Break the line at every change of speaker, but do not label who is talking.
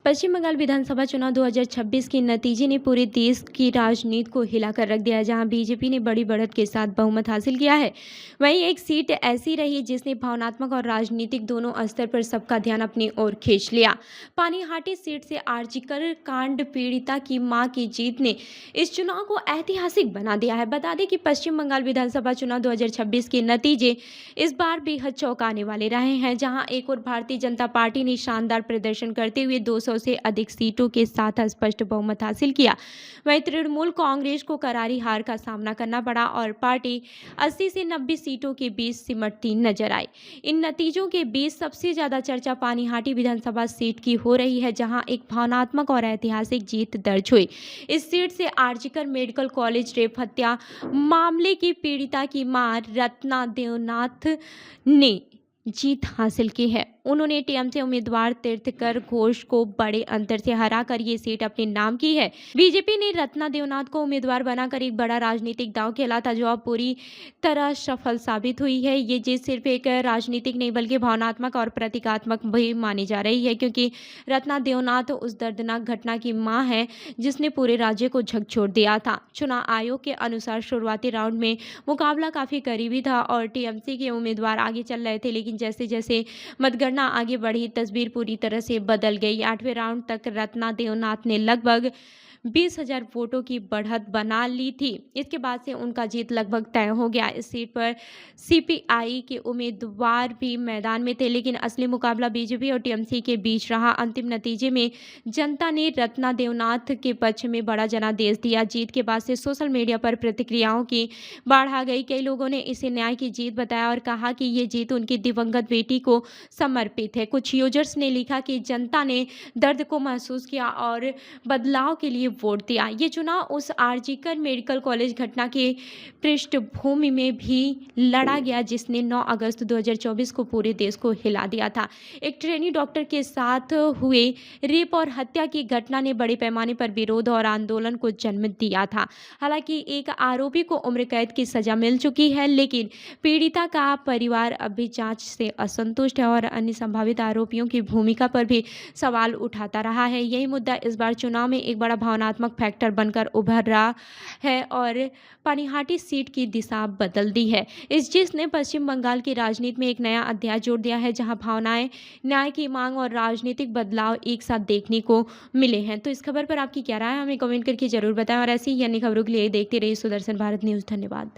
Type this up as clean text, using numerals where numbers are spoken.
पश्चिम बंगाल विधानसभा चुनाव 2026 के नतीजे ने पूरे देश की राजनीति को हिलाकर रख दिया है, जहां बीजेपी ने बड़ी बढ़त के साथ बहुमत हासिल किया है। वहीं एक सीट ऐसी रही जिसने भावनात्मक और राजनीतिक दोनों स्तर पर सबका ध्यान अपनी ओर खींच लिया। पानीहाटी सीट से आर्जिकर कांड पीड़िता की मां की जीत ने इस चुनाव को ऐतिहासिक बना दिया है। बता दें कि पश्चिम बंगाल विधानसभा चुनाव 2026 के नतीजे इस बार बेहद चौंकाने वाले रहे हैं, जहां एक और भारतीय जनता पार्टी ने शानदार प्रदर्शन करते हुए 200 से अधिक सीटों के साथ स्पष्ट बहुमत हासिल किया। वहीं तृणमूल कांग्रेस को करारी हार का सामना करना पड़ा और पार्टी 80 से 90 सीटों के बीच सिमटती नजर आई। इन नतीजों के बीच सबसे ज्यादा चर्चा पानीहाटी विधानसभा सीट की हो रही है, जहां एक भावनात्मक और ऐतिहासिक जीत दर्ज हुई। इस सीट से आर्जिकर मेडिकल कॉलेज रेप हत्या मामले की पीड़िता की मां रत्ना देवनाथ ने जीत हासिल की है। उन्होंने टीएमसी उम्मीदवार तीर्थकर घोष को बड़े अंतर से हराकर ये सीट अपने नाम की है। बीजेपी ने रत्ना देवनाथ को उम्मीदवार बनाकर एक बड़ा राजनीतिक दांव खेला था, जो अब पूरी तरह सफल साबित हुई है। ये जीत सिर्फ एक राजनीतिक नहीं बल्कि भावनात्मक और प्रतीकात्मक भी मानी जा रही है, क्योंकि रत्ना देवनाथ उस दर्दनाक घटना की मां है जिसने पूरे राज्य को झकझोर दिया था। चुनाव आयोग के अनुसार शुरुआती राउंड में मुकाबला काफी करीबी था और टीएमसी के उम्मीदवार आगे चल रहे थे, लेकिन जैसे जैसे मतगणना आगे बढ़ी तस्वीर पूरी तरह से बदल गई। 8वें राउंड तक रत्ना देवनाथ ने लगभग 20,000 वोटों की बढ़त बना ली थी। इसके बाद से उनका जीत लगभग तय हो गया। इस सीट पर सीपीआई के उम्मीदवार भी मैदान में थे, लेकिन असली मुकाबला बीजेपी और टीएमसी के बीच रहा। अंतिम नतीजे में जनता ने रत्ना देवनाथ के पक्ष में बड़ा जनादेश दिया। जीत के बाद से सोशल मीडिया पर प्रतिक्रियाओं की बाढ़ आ गई। कई लोगों ने इसे न्याय की जीत बताया और कहा कि ये जीत उनकी दिवंगत बेटी को समर्पित है। कुछ यूजर्स ने लिखा कि जनता ने दर्द को महसूस किया और बदलाव के लिए वोट दिया। ये चुनाव उस आर्जिकर मेडिकल कॉलेज घटना के पृष्ठभूमि में भी लड़ा गया, जिसने 9 अगस्त 2024 को पूरे देश को हिला दिया था। एक ट्रेनी डॉक्टर के साथ हुए रेप और हत्या की घटना ने बड़े पैमाने पर विरोध और आंदोलन को जन्म दिया था। हालांकि एक आरोपी को उम्र कैद की सजा मिल चुकी है, लेकिन पीड़िता का परिवार अभी जांच से असंतुष्ट है और अन्य संभावित आरोपियों की भूमिका पर भी सवाल उठाता रहा है। यही मुद्दा इस बार चुनाव में एक बड़ा भावनात्मक फैक्टर बनकर उभर रहा है और पानीहाटी सीट की दिशा बदल दी है। इस जीत ने पश्चिम बंगाल की राजनीति में एक नया अध्याय जोड़ दिया है, जहां भावनाएं, न्याय की मांग और राजनीतिक बदलाव एक साथ देखने को मिले हैं। तो इस खबर पर आपकी क्या राय है, हमें कमेंट करके जरूर बताएं और ऐसी ही अन्य खबरों के लिए देखते रहिए सुदर्शन भारत न्यूज़। धन्यवाद।